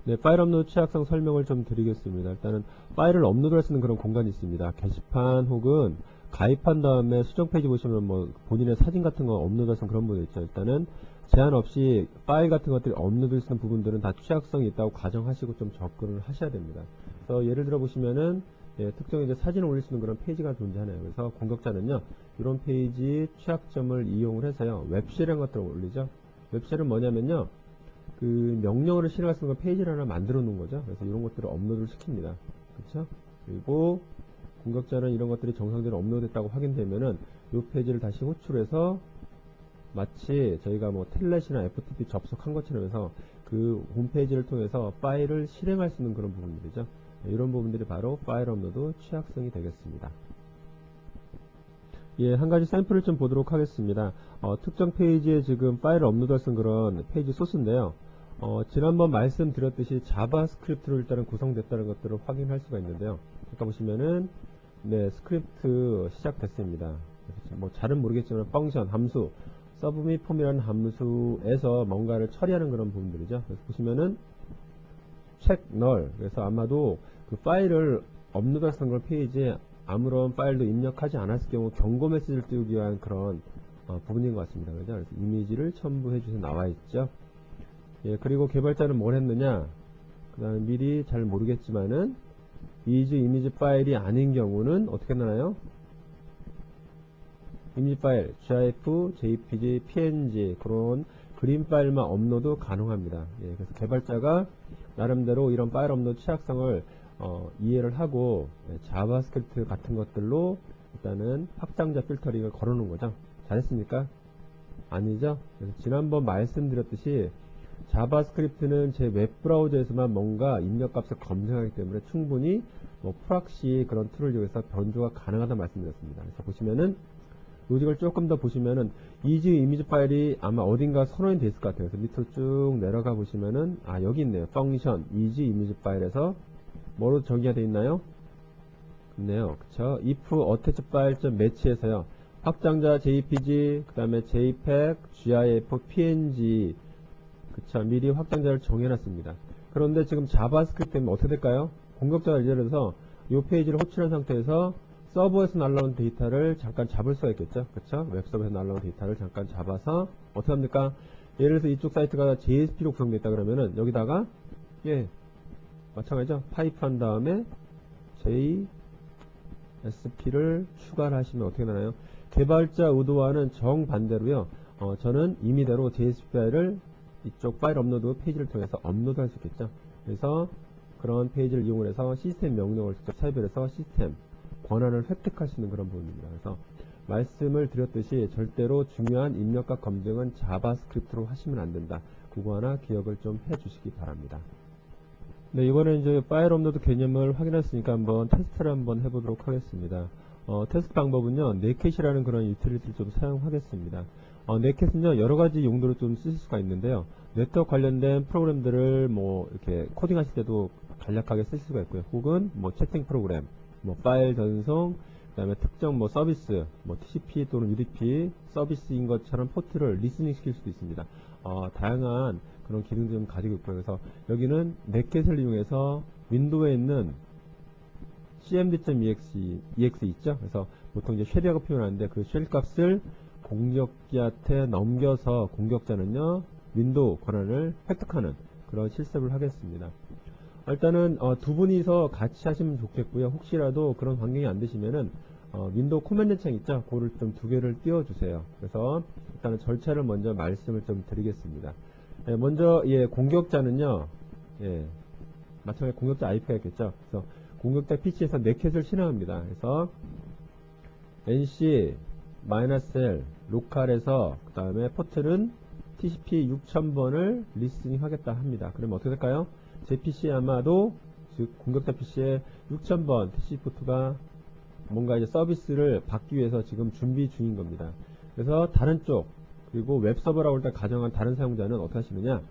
네, 파일 업로드 취약성 설명을 좀 드리겠습니다. 일단은 파일을 업로드할 수 있는 그런 공간이 있습니다. 게시판 혹은 가입한 다음에 수정 페이지 보시면 뭐 본인의 사진 같은 거 업로드할 수 있는 그런 부분이 있죠. 일단은 제한 없이 파일 같은 것들이 업로드할 수 있는 부분들은 다 취약성이 있다고 가정하시고 좀 접근을 하셔야 됩니다. 그래서 예를 들어 보시면은 특정 이제 사진을 올릴 수 있는 그런 페이지가 존재하네요. 그래서 공격자는요, 이런 페이지 취약점을 이용을 해서요, 웹쉘이라는 것들을 올리죠. 웹쉘은 뭐냐면요, 그 명령어를 실행할 수 있는 페이지를 하나 만들어 놓은 거죠. 그래서 이런 것들을 업로드를 시킵니다. 그렇죠? 그리고 공격자는 이런 것들이 정상적으로 업로드됐다고 확인되면은 이 페이지를 다시 호출해서 마치 저희가 뭐 텔넷이나 FTP 접속한 것처럼 해서 그 홈페이지를 통해서 파일을 실행할 수 있는 그런 부분들이죠. 이런 부분들이 바로 파일 업로드 취약성이 되겠습니다. 예, 한 가지 샘플을 좀 보도록 하겠습니다. 특정 페이지에 지금 파일을 업로드할 수 있는 그런 페이지 소스인데요. 지난번 말씀드렸듯이 자바스크립트로 일단은 구성됐다는 것들을 확인할 수가 있는데요. 아까 보시면은 네, 스크립트 시작됐습니다. 뭐 잘은 모르겠지만 펑션, 함수, 서브 및 폼이라는 함수에서 뭔가를 처리하는 그런 부분들이죠. 그래서 보시면은 check null, 그래서 아마도 그 파일을 업로드할 수 있는 그런 페이지에 아무런 파일도 입력하지 않았을 경우 경고 메시지를 띄우기 위한 그런 부분인 것 같습니다. 그죠? 그래서 이미지를 첨부해 주셔서 나와 있죠. 예, 그리고 개발자는 뭘 했느냐? 그 다음에 미리 잘 모르겠지만은 is 이미지 파일이 아닌 경우는 어떻게 나와요? 이미지 파일, GIF, JPG, PNG 그런 그림 파일만 업로드 가능합니다. 예, 그래서 개발자가 나름대로 이런 파일 업로드 취약성을 이해를 하고 자바스크립트 같은 것들로 일단은 확장자 필터링을 걸어놓은 거죠. 잘했습니까? 아니죠? 그래서 지난번 말씀드렸듯이 자바스크립트는 제 웹브라우저에서만 뭔가 입력값을 검증하기 때문에 충분히 뭐 프락시 그런 툴을 이용해서 변조가 가능하다는 말씀드렸습니다. 그래서 보시면은 로직을 조금 더 보시면은 is 이미지 파일이 아마 어딘가 선언이 돼 있을 것 같아요. 그래서 밑으로 쭉 내려가 보시면은 여기 있네요. 펑션 is 이미지 파일에서 뭐로 정의가 되어 있나요? 있네요. 그쵸? if attach file.match에서요. 확장자 jpg, 그 다음에 jpeg, gif, png 그쵸? 미리 확장자를 정해놨습니다. 그런데 지금 자바스크립트 때문에 어떻게 될까요? 공격자가 예를 들어서 이 페이지를 호출한 상태에서 서버에서 날라온 데이터를 잠깐 잡을 수가 있겠죠? 그쵸? 웹서버에서 날라온 데이터를 잠깐 잡아서 어떻게 합니까? 예를 들어서 이쪽 사이트가 JSP로 구성되어 있다 그러면은 여기다가 마찬가지죠? 파이프 한 다음에 JSP를 추가를 하시면 어떻게 되나요? 개발자 의도와는 정반대로요. 저는 임의대로 JSP 파일을 이쪽 파일 업로드 페이지를 통해서 업로드 할 수 있겠죠. 그래서 그런 페이지를 이용해서 시스템 명령을 직접 차별해서 시스템 권한을 획득할 수 있는 그런 부분입니다. 그래서 말씀을 드렸듯이 절대로 중요한 입력과 검증은 자바스크립트로 하시면 안 된다. 그거 하나 기억을 좀 해주시기 바랍니다. 네, 이번에 이제 파일 업로드 개념을 확인했으니까 한번 테스트를 한번 해보도록 하겠습니다. 테스트 방법은요, 넷캣이라는 그런 유틸리티를 좀 사용하겠습니다. 넷캣은요, 여러 가지 용도로 좀 쓰실 수가 있는데요. 네트워크 관련된 프로그램들을 뭐 이렇게 코딩하실 때도 간략하게 쓰실 수가 있고요. 혹은 뭐 채팅 프로그램, 뭐 파일 전송, 그 다음에 특정 뭐 서비스, 뭐 TCP 또는 UDP 서비스인 것처럼 포트를 리스닝 시킬 수도 있습니다. 다양한 그런 기능들을 좀 가지고 있고요. 그래서 여기는 넷캣을 이용해서 윈도우에 있는 cmd.exe 있죠? 그래서 보통 이제 쉘이라고 표현하는데 그 쉘 값을 공격자한테 넘겨서 공격자는요, 윈도우 권한을 획득하는 그런 실습을 하겠습니다. 일단은 두 분이서 같이 하시면 좋겠고요. 혹시라도 그런 환경이 안 되시면은 윈도우 코맨드 창 있죠? 그거를 좀 두 개를 띄워주세요. 그래서 일단은 절차를 먼저 말씀을 좀 드리겠습니다. 먼저 공격자는요, 마찬가지 공격자 IP가 있겠죠? 그래서 공격자 PC에서 넷캣을 실행합니다. 그래서 nc-l 로컬에서 그 다음에 포트는 TCP 6000번을 리스닝 하겠다 합니다. 그러면 어떻게 될까요? 제 PC에 아마도 즉 공격자 PC에 6000번 TCP 포트가 뭔가 이제 서비스를 받기 위해서 지금 준비 중인 겁니다. 그래서 다른 쪽 그리고 웹서버라고 일단 가정한 다른 사용자는 어떻게 하시느냐,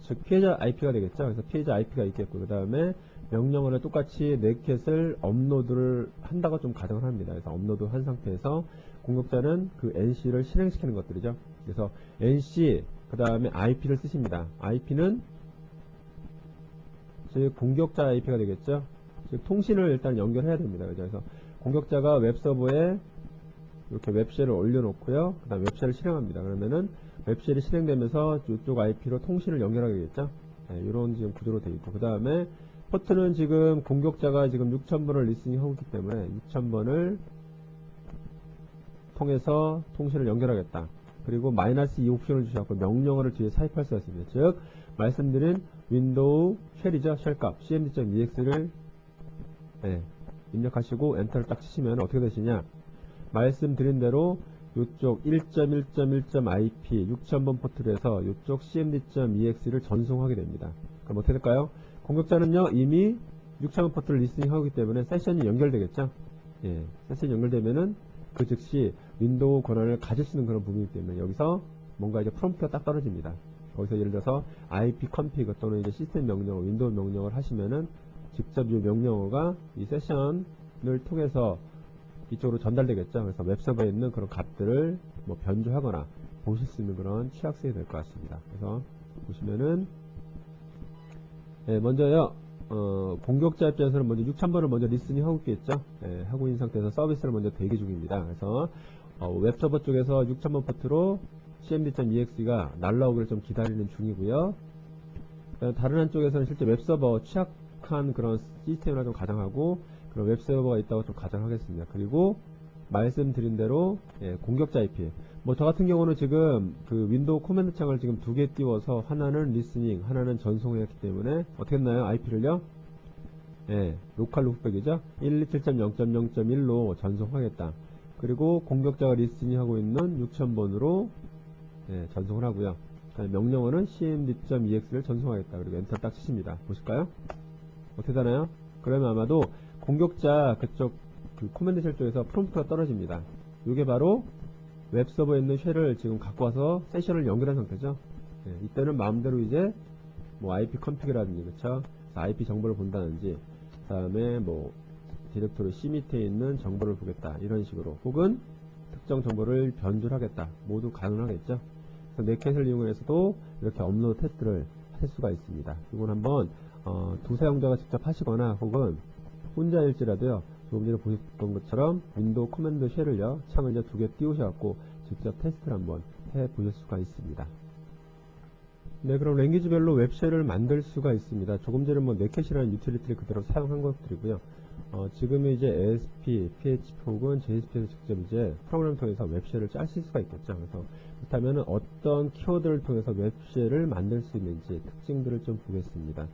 즉 피해자 IP가 되겠죠. 그래서 피해자 IP가 있겠고 그 다음에 명령어를 똑같이 넷캣을 업로드를 한다고 좀 가정을 합니다. 그래서 업로드 한 상태에서 공격자는 그 NC를 실행시키는 것들이죠. 그래서 NC 그 다음에 IP를 쓰십니다. IP는 즉 공격자 IP가 되겠죠. 즉 통신을 일단 연결해야 됩니다. 그래서 공격자가 웹서버에 이렇게 웹쉘을 올려놓고요. 그 다음 웹쉘을 실행합니다. 그러면은 웹쉘이 실행되면서 이쪽 IP로 통신을 연결하게 되겠죠. 네, 이런 지금 구조로 되어 있고, 그 다음에 포트는 지금 공격자가 지금 6000번을 리스닝하고 있기 때문에 6000번을 통해서 통신을 연결하겠다. 그리고 -2 옵션을 주셔서 명령어를 뒤에 삽입할 수가 있습니다. 즉 말씀드린 윈도우 쉘이죠. 쉘값 cmd.ex를 입력하시고 엔터를 딱 치시면 어떻게 되시냐, 말씀드린 대로 이쪽 1.1.1.ip 6000번 포트를 해서 이쪽 cmd.ex를 전송하게 됩니다. 그럼 어떻게 될까요? 공격자는요 이미 6000번 포트를 리스닝하고 있기 때문에 세션이 연결되겠죠. 예, 세션이 연결되면은 그 즉시 윈도우 권한을 가질 수 있는 그런 부분이기 때문에 여기서 뭔가 이제 프롬프트가 딱 떨어집니다. 거기서 예를 들어서 IP config 또는 이제 시스템 명령어, 윈도우 명령어를 하시면은 직접 이 명령어가 이 세션을 통해서 이쪽으로 전달되겠죠. 그래서 웹서버에 있는 그런 값들을 뭐 변조하거나 보실 수 있는 그런 취약성이 될 것 같습니다. 그래서 보시면은 먼저요 공격자 입장에서는 먼저 6000번을 먼저 리스닝 하고 있겠죠. 하고 있는 상태에서 서비스를 먼저 대기 중입니다. 그래서 웹서버 쪽에서 6000번 포트로 cmd.ex가 날라오기를 좀 기다리는 중이고요. 다른 한쪽에서는 실제 웹서버 취약한 그런 시스템이라 좀 가정하고 그런 웹서버가 있다고 좀 가정하겠습니다. 그리고 말씀드린 대로 공격자 IP, 뭐 저 같은 경우는 지금 그 윈도우 코맨드 창을 지금 2개 띄워서 하나는 리스닝, 하나는 전송했기 때문에 어떻게 했나요? IP를요? 로컬 루프백이죠? 127.0.0.1로 전송하겠다. 그리고 공격자가 리스닝하고 있는 6000번으로 전송을 하고요. 명령어는 cmd.ex를 전송하겠다. 그리고 엔터 딱 치십니다. 보실까요? 어떻게 되나요? 그러면 아마도 공격자 그쪽 그 코맨드 쉘 쪽에서 프롬프트가 떨어집니다. 이게 바로 웹서버에 있는 쉘을 지금 갖고 와서 세션을 연결한 상태죠. 이때는 마음대로 이제 뭐 IP config라든지 그쵸? IP 정보를 본다든지 그 다음에 뭐 디렉토리 C 밑에 있는 정보를 보겠다 이런 식으로, 혹은 특정 정보를 변조하겠다 모두 가능하겠죠. 그래서 넷캣을 이용해서도 이렇게 업로드 테스트를 할 수가 있습니다. 이건 한번 두 사용자가 직접 하시거나 혹은 혼자일지라도요, 조금 전에 보셨던 것처럼 윈도우 커맨드 쉘을요 창을 이제 2개 띄우셔갖고 직접 테스트를 한번 해보실 수가 있습니다. 네, 그럼 랭귀지별로 웹쉘을 만들 수가 있습니다. 조금 전에 뭐 넷캣이라는 유틸리티를 그대로 사용한 것들이고요. 지금은 이제 ASP, PHP 혹은 JSP에서 직접 이제 프로그램을 통해서 웹쉘을 짜실 수가 있겠죠. 그래서 그렇다면 어떤 키워드를 통해서 웹쉘을 만들 수 있는지 특징들을 좀 보겠습니다.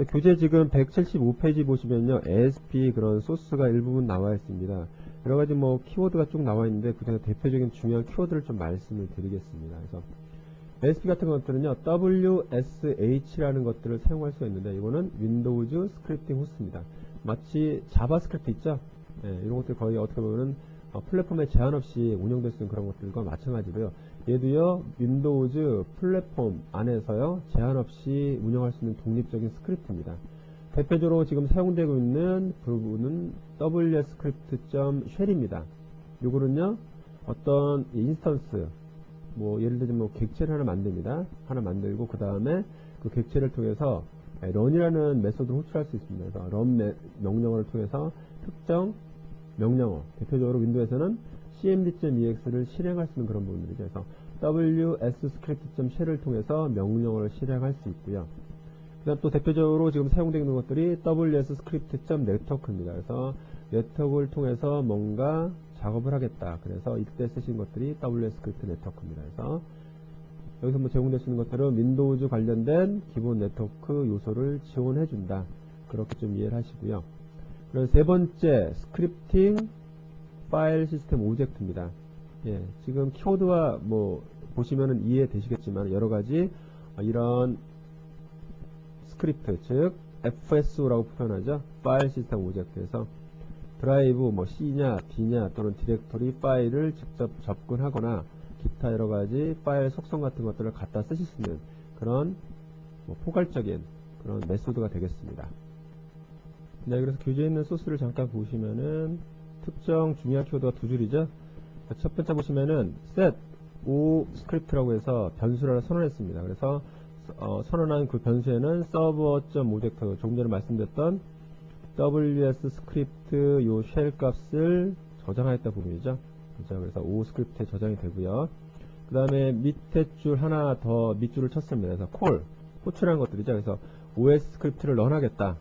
교재 지금 175페이지 보시면요, ASP 그런 소스가 일부분 나와 있습니다. 여러 가지 뭐 키워드가 쭉 나와 있는데 그중에 대표적인 중요한 키워드를 좀 말씀을 드리겠습니다. 그래서 ASP 같은 것들은요, WSH라는 것들을 사용할 수가 있는데 이거는 윈도우즈 스크립팅 호스트입니다. 마치 자바스크립트 있죠? 이런 것들 거의 어떻게 보면은 플랫폼에 제한 없이 운영될 수 있는 그런 것들과 마찬가지로요. 얘도요, 윈도우즈 플랫폼 안에서요, 제한 없이 운영할 수 있는 독립적인 스크립트입니다. 대표적으로 지금 사용되고 있는 부분은 wscript.shel입니다. 요거는요, 어떤 인스턴스, 뭐 예를 들면 뭐 객체를 하나 만듭니다. 하나 만들고 그 다음에 그 객체를 통해서 run이라는 메소드를 호출할 수 있습니다. 그래서 run 명령어를 통해서 특정 명령어, 대표적으로 윈도우에서는 cmd.ex를 실행할 수 있는 그런 부분들이죠. 그래서 wscript.shell을 통해서 명령어를 실행할 수 있고요. 그 다음 또 대표적으로 지금 사용되는 것들이 wscript.network입니다. 그래서 네트워크를 통해서 뭔가 작업을 하겠다. 그래서 이때 쓰신 것들이 wscript 네트워크입니다. 그래서 여기서 뭐 제공될 수 있는 것들은 윈도우즈 관련된 기본 네트워크 요소를 지원해준다. 그렇게 좀 이해를 하시고요. 그리고 세 번째, 스크립팅 파일 시스템 오브젝트입니다. 지금 키워드와 뭐 보시면은 이해되시겠지만 여러 가지 이런 스크립트, 즉 FSO라고 표현하죠. 파일 시스템 오브젝트에서 드라이브, 뭐 C냐, D냐 또는 디렉토리 파일을 직접 접근하거나 기타 여러 가지 파일 속성 같은 것들을 갖다 쓰실 수 있는 그런 뭐 포괄적인 그런 메소드가 되겠습니다. 네, 그래서 교재에 있는 소스를 잠깐 보시면은 특정 중요한 키워드가 두 줄이죠. 첫 번째 보시면은 set o 스크립트라고 해서 변수를 하나 선언했습니다. 그래서 선언한 그 변수에는 server.object, 조금 전에 말씀드렸던 ws 스크립트 요 쉘 값을 저장하였다 부분이죠. 그렇죠? 그래서 o 스크립트에 저장이 되고요. 그 다음에 밑에 줄 하나 더 밑줄을 쳤습니다. 그래서 call, 호출하는 것들이죠. 그래서 os 스크립트를 런하겠다.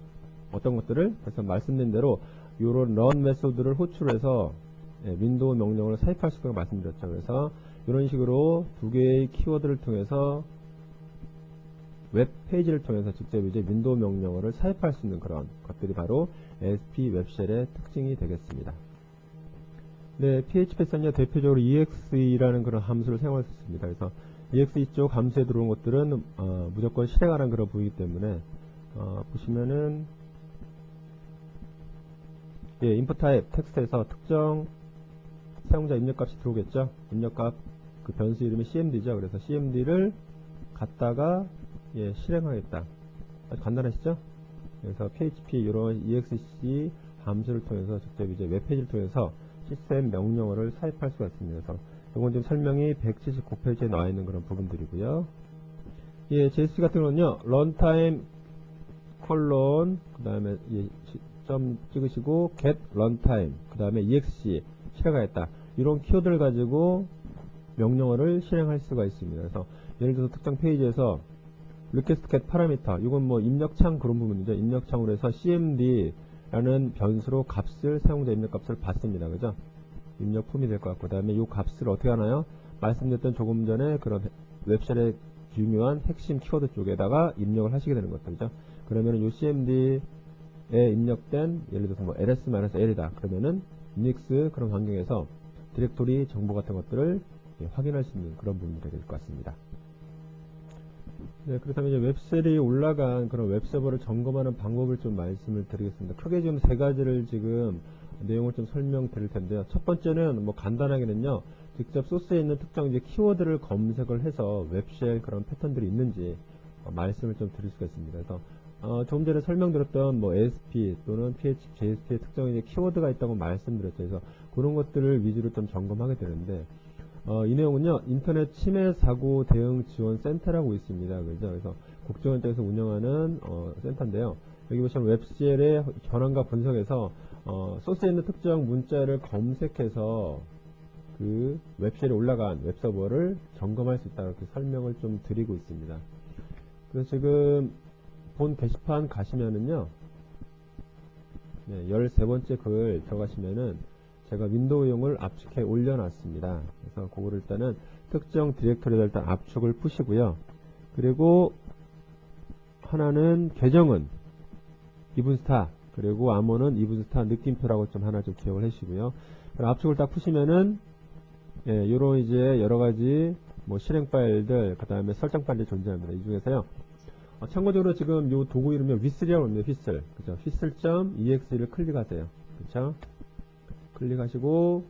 어떤 것들을? 그래서 말씀드린 대로 요런 run 메소드를 호출해서 윈도우 명령을 삽입할 수 있다고 말씀드렸죠. 그래서 이런 식으로 두 개의 키워드를 통해서 웹페이지를 통해서 직접 이제 윈도우 명령어를 삽입할 수 있는 그런 것들이 바로 ASP 웹쉘의 특징이 되겠습니다. 네, PHP에서는요, 대표적으로 EXE라는 그런 함수를 사용할 수 있습니다. 그래서 EXE 쪽 함수에 들어온 것들은 무조건 실행하는 그런 부분이기 때문에 보시면은 input type 텍스트에서 특정 사용자 입력값이 들어오겠죠. 입력값 그 변수 이름이 cmd죠. 그래서 cmd를 갖다가 실행하겠다. 아주 간단하시죠? 그래서 PHP 이런 EXC 함수를 통해서 직접 이제 웹페이지를 통해서 시스템 명령어를 삽입할 수가 있습니다. 그래서 이건 지금 설명이 179페이지에 나와 있는 그런 부분들이고요. JSP 같은 경우는요, runtime 콜론 그 다음에 점 찍으시고 get runtime 그 다음에 exec 실행하겠다. 이런 키워드를 가지고 명령어를 실행할 수가 있습니다. 그래서 예를 들어서 특정 페이지에서 request get parameter 이건 뭐 입력창 그런 부분이죠. 입력창으로 해서 cmd라는 변수로 값을 사용자 입력값을 받습니다. 그죠? 입력 폼이 될 것 같고, 그 다음에 이 값을 어떻게 하나요? 말씀드렸던 조금 전에 그런 웹쉘의 중요한 핵심 키워드 쪽에다가 입력을 하시게 되는 것들이죠. 그러면은 이 cmd에 입력된 예를 들어서 뭐 ls-l이다. 그러면은 유닉스 그런 환경에서 디렉토리 정보 같은 것들을 확인할 수 있는 그런 부분들이 될 것 같습니다. 네, 그렇다면 이제 웹쉘이 올라간 그런 웹서버를 점검하는 방법을 좀 말씀을 드리겠습니다. 크게 지금 세 가지를 지금 내용을 좀 설명드릴 텐데요. 첫 번째는 뭐 간단하게는요, 직접 소스에 있는 특정 이제 키워드를 검색을 해서 웹쉘 그런 패턴들이 있는지 말씀을 좀 드릴 수가 있습니다. 그래서 조금 전에 설명드렸던 뭐 ASP 또는 PHP, JSP의 특정 이제 키워드가 있다고 말씀드렸죠. 그래서 그런 것들을 위주로 좀 점검하게 되는데, 이 내용은요, 인터넷 침해 사고 대응 지원 센터라고 있습니다. 그죠? 그래서 국정원에서 운영하는 센터인데요. 여기 보시면 웹쉘의 현황과 분석에서 소스에 있는 특정 문자를 검색해서 그 웹쉘에 올라간 웹서버를 점검할 수 있다, 이렇게 설명을 좀 드리고 있습니다. 그래서 지금 본 게시판 가시면은요, 13번째 글 들어가시면은 제가 윈도우용을 압축해 올려놨습니다. 그래서 그거를 일단은 특정 디렉토리에다 일단 압축을 푸시고요. 그리고 하나는 계정은 이분스타, 그리고 암호는 이분스타 느낌표라고 좀 하나 좀 기억을 해주시고요. 압축을 딱 푸시면은 요런 이제 여러가지 뭐 실행 파일들, 그 다음에 설정 파일이 존재합니다. 이 중에서요, 참고적으로 지금 요 도구 이름이 휘슬이라고 합니다. 휘슬. 그죠? 휘슬.exe를 클릭하세요. 그쵸? 클릭하시고,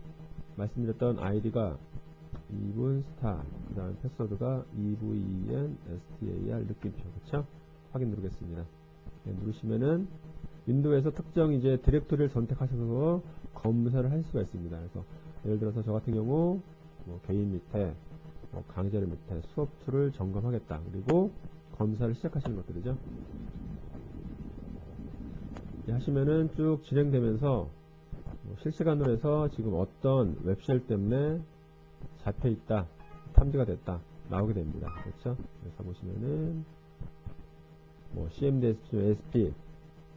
말씀드렸던 아이디가 이분스타, 그 다음 패스워드가 evenstar 느낌표. 그쵸? 확인 누르겠습니다. 누르시면은 윈도우에서 특정 이제 디렉토리를 선택하셔서 검사를 할 수가 있습니다. 그래서 예를 들어서 저 같은 경우 뭐 개인 밑에 뭐 강좌를 밑에 수업 툴을 점검하겠다. 그리고 검사를 시작하시는 것들이죠. 하시면은 쭉 진행되면서 실시간으로 해서 지금 어떤 웹쉘 때문에 잡혀있다, 탐지가 됐다, 나오게 됩니다. 그렇죠? 그래서 보시면은 뭐 cmd, ASP,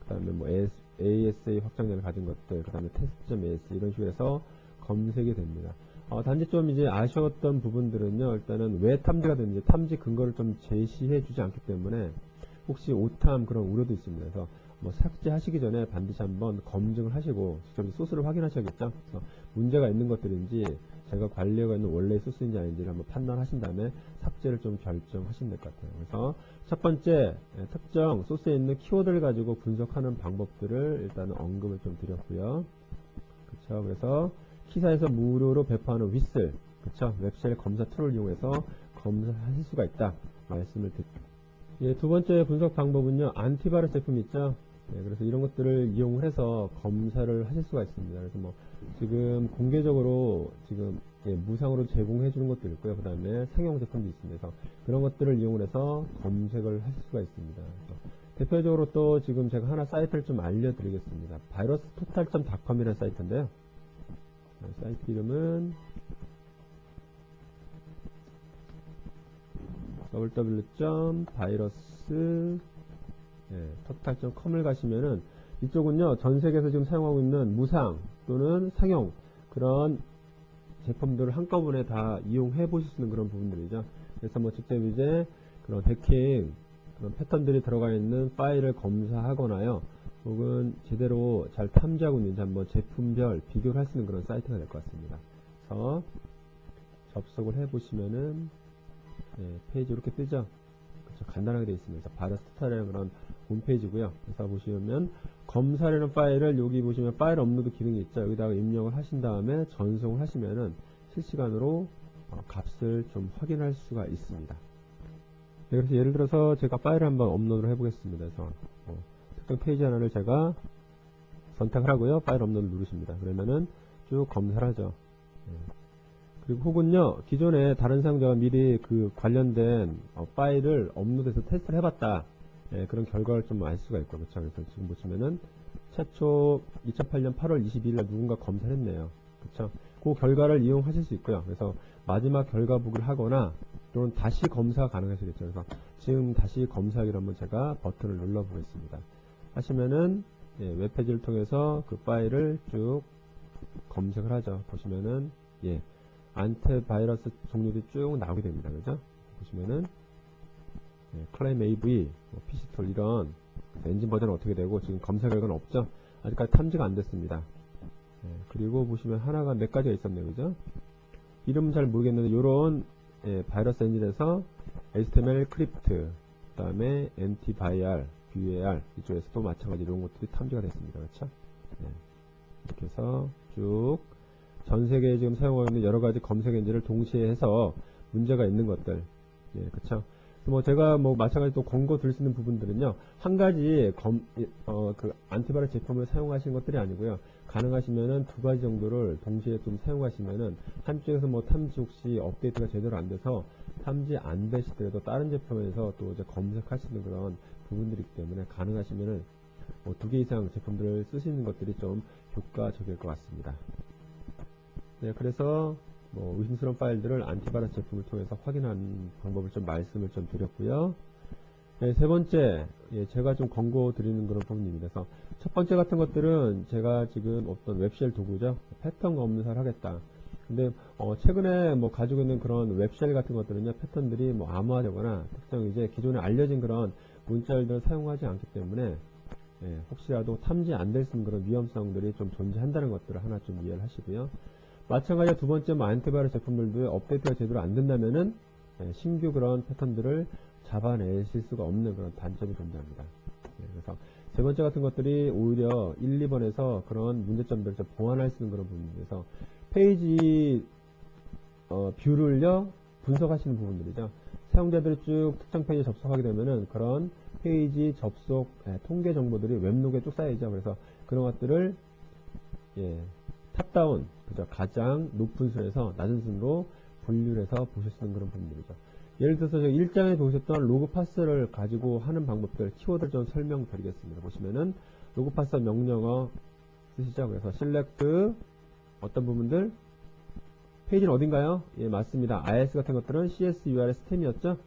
그 다음에 뭐 ASA 확장량을 가진 것들, 그 다음에 test.as 이런 식으로 해서 검색이 됩니다. 단지 좀 이제 아쉬웠던 부분들은요, 일단은 왜 탐지가 되는지 탐지 근거를 좀 제시해 주지 않기 때문에 혹시 오탐 그런 우려도 있습니다. 그래서 뭐 삭제하시기 전에 반드시 한번 검증을 하시고 직접 소스를 확인하셔야겠죠. 그래서 문제가 있는 것들인지 제가 관리하고 있는 원래 소스인지 아닌지를 한번 판단하신 다음에 삭제를 좀 결정하시면 될 것 같아요. 그래서 첫 번째, 특정 소스에 있는 키워드를 가지고 분석하는 방법들을 일단 언급을 좀 드렸고요. 그렇죠. 그래서 키사에서 무료로 배포하는 휘슬, 그렇죠. 웹쉘 검사 툴을 이용해서 검사하실 수가 있다 말씀을 드립니다. 두 번째 분석 방법은요, 안티바이러스 제품 있죠. 그래서 이런 것들을 이용을 해서 검사를 하실 수가 있습니다. 그래서 뭐 지금 공개적으로 지금 무상으로 제공해 주는 것도 있고요. 그 다음에 상용 제품도 있습니다. 그래서 그런 것들을 이용을 해서 검색을 하실 수가 있습니다. 대표적으로 또 지금 제가 하나 사이트를 좀 알려드리겠습니다. virustotal.com이라는 사이트인데요. 사이트 이름은 www.virustotal.com을 가시면은 이쪽은요, 전 세계에서 지금 사용하고 있는 무상 또는 상용 그런 제품들을 한꺼번에 다 이용해 보실 수 있는 그런 부분들이죠. 그래서 뭐 직접 이제 그런 해킹, 그런 패턴들이 들어가 있는 파일을 검사하거나요, 혹은 제대로 잘 탐지하고 있는지 한번 제품별 비교를 할 수 있는 그런 사이트가 될 것 같습니다. 그래서 접속을 해 보시면은 페이지 이렇게 뜨죠. 그렇죠. 간단하게 되어 있습니다. 바이러스토탈이라는 그런 홈페이지고요. 그래서 보시면 검사라는 파일을 여기 보시면 파일 업로드 기능이 있죠. 여기다가 입력을 하신 다음에 전송을 하시면은 실시간으로 값을 좀 확인할 수가 있습니다. 그래서 예를 들어서 제가 파일을 한번 업로드를 해보겠습니다. 그래서 특정 페이지 하나를 제가 선택을 하고요. 파일 업로드 누르십니다. 그러면은 쭉 검사를 하죠. 그리고 혹은요, 기존에 다른 사용자가 미리 그 관련된 파일을 업로드해서 테스트를 해봤다. 그런 결과를 좀 알 수가 있고, 그렇죠. 그래서 지금 보시면은 최초 2008년 8월 22일날 누군가 검사를 했네요. 그렇죠. 그 결과를 이용하실 수 있고요. 그래서 마지막 결과 보기를 하거나 또는 다시 검사가 가능하시겠죠. 그래서 지금 다시 검사하기로 한번 제가 버튼을 눌러 보겠습니다. 하시면은 웹페이지를 통해서 그 파일을 쭉 검색을 하죠. 보시면은 안티바이러스 종류들이 쭉 나오게 됩니다. 그죠? 보시면은 클레임 AV, PC톨 이런 엔진 버전은 어떻게 되고 지금 검사 결과는 없죠? 아직까지 탐지가 안 됐습니다. 그리고 보시면 하나가 몇 가지가 있었네요. 그죠? 이름은 잘 모르겠는데 요런 바이러스 엔진에서 HTML 크립트, 그 다음에 NTVAR, VAR 이쪽에서 또 마찬가지로 이런 것들이 탐지가 됐습니다. 그렇죠? 이렇게 해서 쭉 전 세계에 지금 사용하고 있는 여러 가지 검색 엔진을 동시에 해서 문제가 있는 것들, 그렇죠? 뭐 제가 뭐 마찬가지 또 권고 드릴 수 있는 부분들은요, 한 가지 그 안티바이러스 제품을 사용하시는 것들이 아니고요, 가능하시면은 두 가지 정도를 동시에 좀 사용하시면은 한쪽에서 뭐 탐지 혹시 업데이트가 제대로 안 돼서 탐지 안 되시더라도 다른 제품에서 또 이제 검색하시는 그런 부분들이기 때문에 가능하시면은 뭐 2개 이상 제품들을 쓰시는 것들이 좀 효과적일 것 같습니다. 그래서 뭐 의심스러운 파일들을 안티바이러스 제품을 통해서 확인하는 방법을 좀 말씀을 좀 드렸고요. 세 번째, 제가 좀 권고 드리는 그런 부분입니다. 그래서 첫 번째 같은 것들은 제가 지금 어떤 웹쉘 도구죠. 패턴 검사를 하겠다. 근데 최근에 뭐 가지고 있는 그런 웹쉘 같은 것들은요, 패턴들이 뭐 암호화되거나 특정 이제 기존에 알려진 그런 문자열들을 사용하지 않기 때문에 혹시라도 탐지 안 될 수 있는 그런 위험성들이 좀 존재한다는 것들을 하나 좀 이해를 하시고요. 마찬가지로 두 번째 안티바이러스 제품들도 업데이트가 제대로 안 된다면은 신규 그런 패턴들을 잡아내실 수가 없는 그런 단점이 존재합니다. 그래서 세 번째 같은 것들이 오히려 1, 2번에서 그런 문제점들을 좀 보완할 수 있는 그런 부분들에서 페이지 뷰를요 분석하시는 부분들이죠. 사용자들이 쭉 특정 페이지에 접속하게 되면은 그런 페이지 접속 통계 정보들이 웹로그에 쭉 쌓이죠. 그래서 그런 것들을 탑다운, 그죠? 가장 높은 순에서 낮은 순으로 분류를 해서 보실 수 있는 그런 부분들이죠. 예를 들어서 1장에 보셨던 로그 파스를 가지고 하는 방법들, 키워드를 좀 설명드리겠습니다. 보시면은 로그 파스 명령어 쓰시죠. 그래서 select 어떤 부분들, 페이지는 어딘가요? 맞습니다. IS 같은 것들은 CS, URL 스템이었죠?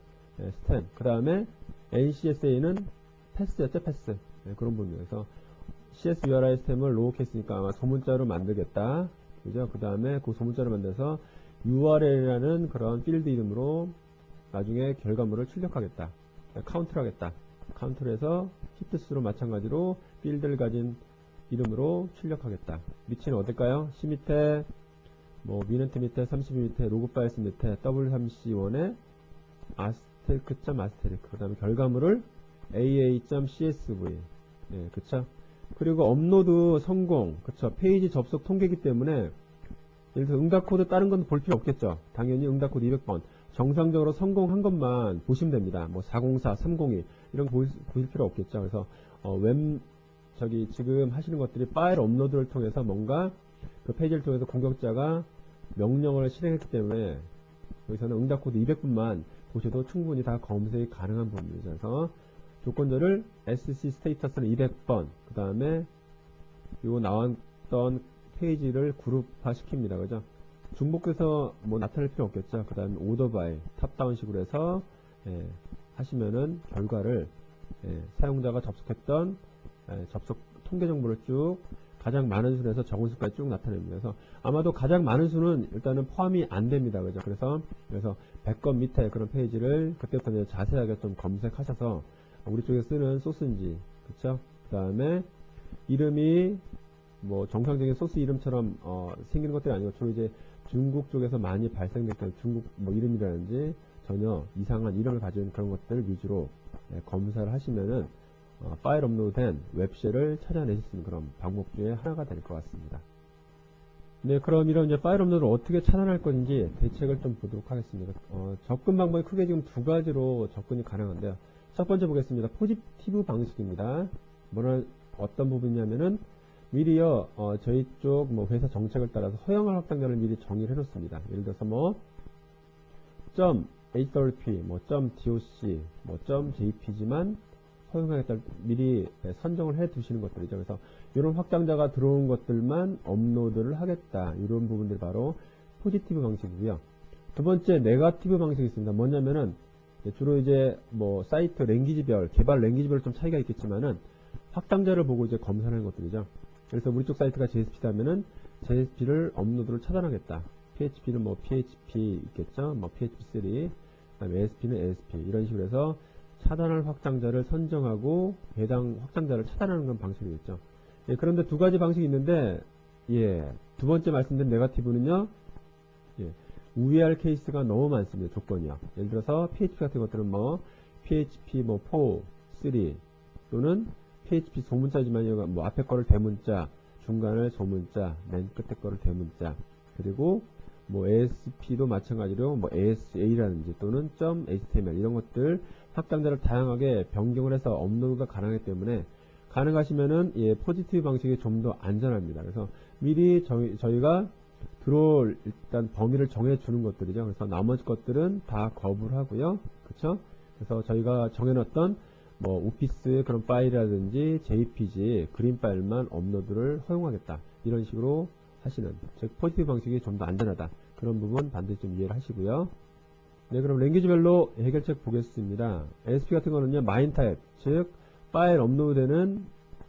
스템. 그 다음에 NCSA는 패스였죠? 패스. 그런 부분이어서 CS URI 스템을 로우케이스니까 아마 소문자로 만들겠다. 그죠? 그 다음에 그 소문자로 만들어서 URL이라는 그런 필드 이름으로 나중에 결과물을 출력하겠다. 카운트를 하겠다. 카운트를 해서 히트수로 마찬가지로 필드를 가진 이름으로 출력하겠다. 위치는 어딜까요? C 밑에, 뭐, 미넌트 밑에, 32 밑에, 로그 파일스 밑에, W3C1에 asterisk.asterisk. 그 다음에 결과물을 aa.csv. 그쵸? 그리고 업로드 성공, 그쵸? 페이지 접속 통계이기 때문에 예를 들어 응답 코드 다른 건 볼 필요 없겠죠. 당연히 응답 코드 200번 정상적으로 성공한 것만 보시면 됩니다. 뭐 404, 302 이런 거 보실 필요 없겠죠. 그래서 지금 하시는 것들이 파일 업로드를 통해서 뭔가 그 페이지를 통해서 공격자가 명령을 실행했기 때문에 여기서는 응답 코드 200분만 보셔도 충분히 다 검색이 가능한 부분이죠. 그래서 조건절을 SC 스테이터스는 200번, 그 다음에 요 나왔던 페이지를 그룹화 시킵니다. 그죠? 중복해서 뭐 나타낼 필요 없겠죠. 그 다음에 오더 바이, 탑다운 식으로 해서 하시면은 결과를 사용자가 접속했던 접속 통계 정보를 쭉 가장 많은 수에서 적은 수까지 쭉 나타냅니다. 그래서 아마도 가장 많은 수는 일단은 포함이 안 됩니다. 그죠? 그래서 100건 밑에 그런 페이지를 그때부터 이제 자세하게 좀 검색하셔서 우리 쪽에 쓰는 소스인지, 그쵸? 그 다음에 이름이 뭐 정상적인 소스 이름처럼 생기는 것들이 아니고 주로 이제 중국 쪽에서 많이 발생됐던 중국 뭐 이름이라든지 전혀 이상한 이름을 가진 그런 것들 위주로 검사를 하시면은 파일 업로드된 웹쉘을 찾아내실 수 있는 그런 방법 중에 하나가 될 것 같습니다. 네, 그럼 이런 이제 파일 업로드를 어떻게 차단할 건지 대책을 좀 보도록 하겠습니다. 접근 방법이 크게 지금 두 가지로 접근이 가능한데요. 첫 번째 보겠습니다. 포지티브 방식입니다. 어떤 부분이냐면은 미리요, 저희 쪽 뭐 회사 정책을 따라서 허용할 확장자를 미리 정의를 해놓습니다. 예를 들어서 뭐 .hrp, 뭐 .doc, 뭐 .jpg만 허용하겠다 미리 선정을 해 두시는 것들이죠. 그래서 이런 확장자가 들어온 것들만 업로드를 하겠다. 이런 부분들이 바로 포지티브 방식이고요. 두 번째 네거티브 방식이 있습니다. 뭐냐면은 주로 이제 뭐 사이트 랭귀지별, 개발 랭귀지별 좀 차이가 있겠지만은 확장자를 보고 이제 검사하는 것들이죠. 그래서 우리 쪽 사이트가 JSP라면은 JSP를 업로드를 차단하겠다. PHP는 뭐 PHP 있겠죠. 뭐 PHP3, 그다음에 ASP는 ASP 이런 식으로 해서 차단할 확장자를 선정하고 해당 확장자를 차단하는 건 방식이겠죠. 그런데 두 가지 방식이 있는데 두 번째 말씀드린 네거티브는요. 우회할 케이스가 너무 많습니다. 조건이요. 예를 들어서 PHP 같은 것들은 뭐 PHP 뭐 4, 3 또는 PHP 소문자지만 뭐 앞에 거를 대문자, 중간을 소문자, 맨 끝에 거를 대문자, 그리고 뭐 ASP도 마찬가지로 뭐 ASA라든지 또는 .html 이런 것들 확장자를 다양하게 변경을 해서 업로드가 가능하기 때문에 가능하시면은 포지티브 방식이 좀 더 안전합니다. 그래서 미리 저희가 들어올 일단 범위를 정해주는 것들이죠. 그래서 나머지 것들은 다 거부를 하고요. 그쵸? 그래서 저희가 정해놨던 뭐 오피스 그런 파일이라든지 JPG 그림 파일만 업로드를 허용하겠다. 이런 식으로 하시는, 즉 포지티브 방식이 좀 더 안전하다. 그런 부분 반드시 좀 이해를 하시고요. 네, 그럼 랭귀지별로 해결책 보겠습니다. ASP 같은 거는요, 마인 타입, 즉 파일 업로드되는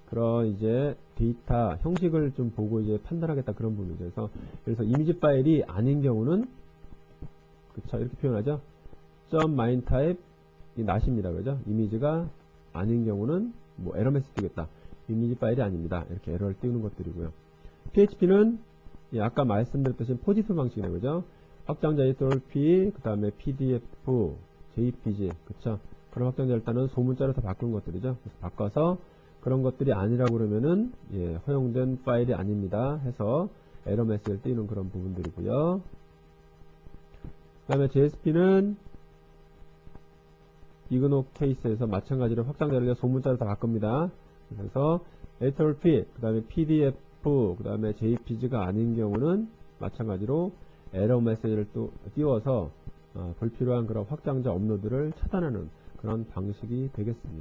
그런 이제 데이터 형식을 좀 보고 이제 판단하겠다 그런 부분이죠. 그래서 이미지 파일이 아닌 경우는 그쵸 이렇게 표현하죠. .mine type 이 낫입니다. 그죠? 이미지가 아닌 경우는 뭐 에러 메시지 뜨겠다. 이미지 파일이 아닙니다. 이렇게 에러를 띄우는 것들이고요. PHP는 아까 말씀드렸듯이 포지티브 방식이네요. 그죠? 확장자 HTTP, 그 다음에 PDF, JPG, 그쵸? 그런 확장자 일단은 소문자로 다 바꾸는 것들이죠. 그래서 바꿔서 그런 것들이 아니라고 그러면은 허용된 파일이 아닙니다 해서 에러 메시지를 띄우는 그런 부분들이고요. 그 다음에 JSP는 이그노 케이스에서 마찬가지로 확장자를 소문자로 다 바꿉니다. 그래서 HTTP, 그 다음에 PDF, 그 다음에 JPG가 아닌 경우는 마찬가지로 에러 메시지를 또 띄워서 불필요한 그런 확장자 업로드를 차단하는 그런 방식이 되겠습니다.